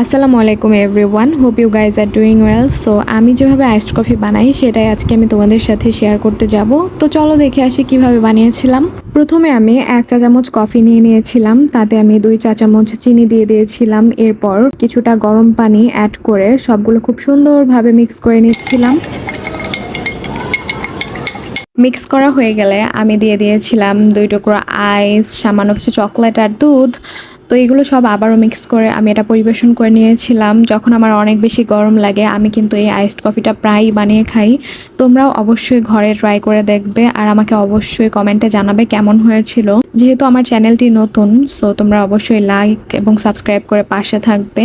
আসসালামু আলাইকুম everyone, hope you guys are doing well. So আমি যেভাবে আইসড কফি বানাই সেটাই আজকে আমি তোমাদের সাথে শেয়ার করতে যাব। তো চলো দেখে আসি কিভাবে বানিয়েছিলাম। প্রথমে আমি 1 চা চামচ কফি নিয়ে নিয়েছিলাম, তাতে আমি 2 চা চামচ চিনি দিয়ে দিয়েছিলাম। এরপর কিছুটা গরম পানি অ্যাড করে সবগুলো খুব সুন্দরভাবে মিক্স করে নিচ্ছিলাম। মিক্স করা হয়ে গেলে আমি দিয়ে দিয়েছিলাম 2 টুকরো আইস, সামান্য কিছু চকলেট আর দুধ। তো এগুলো সব আবারও মিক্স করে আমি এটা পরিবেশন করে নিয়েছিলাম। যখন আমার অনেক বেশি গরম লাগে আমি কিন্তু এই আইসড কফিটা প্রায়ই বানিয়ে খাই। তোমরাও অবশ্যই ঘরে ট্রাই করে দেখবে আর আমাকে অবশ্যই কমেন্টে জানাবে কেমন হয়েছিল। যেহেতু আমার চ্যানেলটি নতুন, সো তোমরা অবশ্যই লাইক এবং সাবস্ক্রাইব করে পাশে থাকবে।